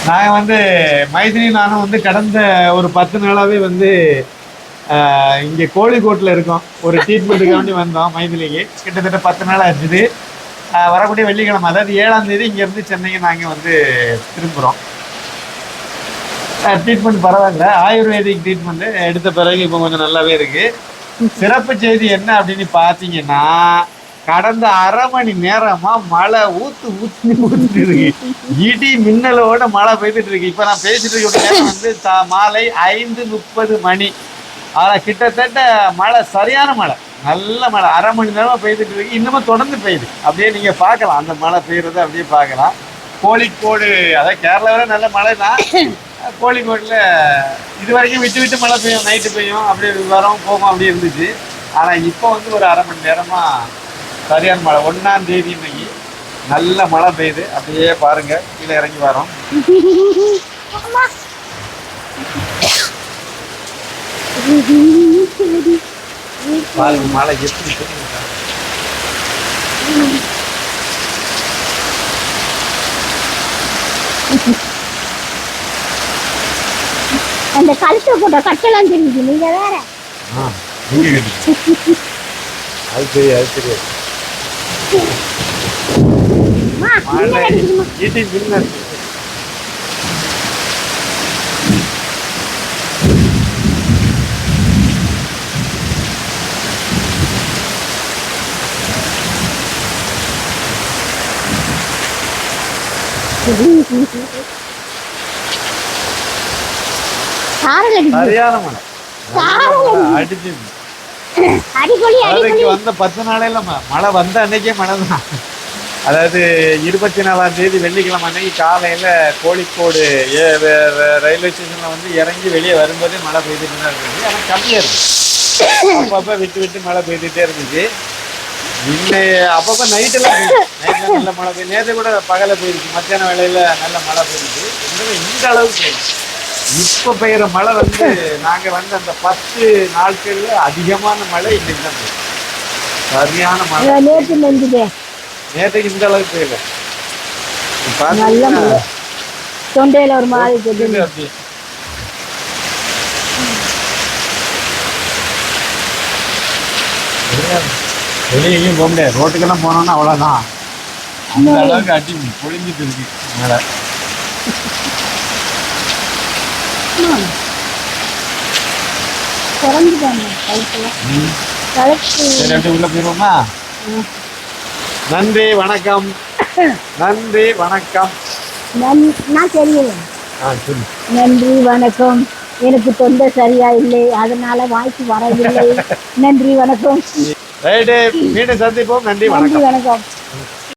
நாங்க வந்து மைதிலி நானும் வந்து கடந்த ஒரு 10 நாளாவே வந்து இங்க கோழிக்கோட்டில் இருக்கோம். ஒரு ட்ரீட்மெண்ட்டுக்காண்டி வந்தோம் மைதிலிக்கு. கிட்டத்தட்ட 10 நாள் ஆச்சுது. வரக்கூடிய வெள்ளிக்கிழமை அதாவது 7ஆம் தேதி இங்கேருந்து சென்னைக்கு நாங்கள் வந்து திரும்புகிறோம். ட்ரீட்மெண்ட் பரவாயில்ல, ஆயுர்வேதிக் ட்ரீட்மெண்ட்டு எடுத்த பிறகு இப்போ கொஞ்சம் நல்லாவே இருக்கு. சிறப்பு செய்தி என்ன அப்படின்னு பார்த்தீங்கன்னா, கடந்த அரை மணி நேரமா மழை ஊத்துட்டு இருக்கு. இடி மின்னலோட மழை பெய்துட்டு இருக்கு. இப்ப நான் பேசிட்டு இருக்க நேரம் வந்து மாலை 5:30 மணி. ஆனா கிட்டத்தட்ட மழை, சரியான மழை, நல்ல மழை, அரை மணி நேரமா பெய்துட்டு இருக்கு. இன்னமும் தொடர்ந்து பெய்யுது. அப்படியே நீங்க பார்க்கலாம், அந்த மழை பெய்யறத அப்படியே பார்க்கலாம். கோழிக்கோடு, அதாவது கேரளாவில நல்ல மழை தான். கோழிக்கோட்டில் இது வரைக்கும் விட்டு விட்டு மழை பெய்யும், நைட்டு பெய்யும், அப்படியே வரும் போகும் அப்படி இருந்துச்சு. ஆனால் இப்போ வந்து ஒரு அரை மணி நேரமாக சரியான மழை. 1ஆம் தேதி இன்னைக்கு நல்ல மழை பெய்யுது. அப்படியே பாருங்க, கீழே இறங்கி வரோம். பாருங்க மழை எப்படி அந்த கழுத்தை போட்ட கட்டெல்லாம் தெரியுது. நீங்க வேற அது தெரியாது, அது தெரியாது. சரியான மழை அடிச்சு வந்த 10 நாளையில மழை வந்த அன்னைக்கே மழை தான். அதாவது 24ஆம் தேதி வெள்ளிக்கிழமை அன்னைக்கு காலையில கோழிக்கோடு ரயில்வே ஸ்டேஷன்ல வந்து இறங்கி வெளியே வரும்போதே மழை பெய்துட்டு தான் இருந்துச்சு. ஆனால் கம்மியா இருக்கு, அப்பப்ப விட்டு விட்டு மழை பெய்துட்டே இருந்துச்சு. அப்பப்ப நைட்டெல்லாம் நைட்ல நல்ல மழை பெய்யும். நேற்று கூட பகல போயிருக்கு, மத்தியான வேலையில நல்ல மழை பெய்யுது. இந்த அளவுக்கு பெய்யும். இப்ப பெய்யற மழை வந்து நாங்க வந்து அந்த 10 நாட்கள்ல அதிகமான மழை இன்னைக்கு தான் பெய்யும். சரியான மழை. நேற்றுக்கு இந்த அளவுக்கு பெய்யல. தொண்டையில ஒரு மாதிரி அப்படி வெளியேயும் போக முடியாது. ரோட்டுக்கெல்லாம் போனோம்னா அவ்வளவுதான். அந்த அளவுக்கு அடி பொழிஞ்சிட்டு இருக்கு மழை. உள்ள போயிருவோமா? நன்றி வணக்கம். நன்றி வணக்கம். நன்றி வணக்கம். எனக்கு தொண்டை சரியா இல்லை, அதனால வாய்க்கு வரவில்லை. நன்றி வணக்கம். மீண்டும் சந்திப்போம். நன்றி வணக்கம்.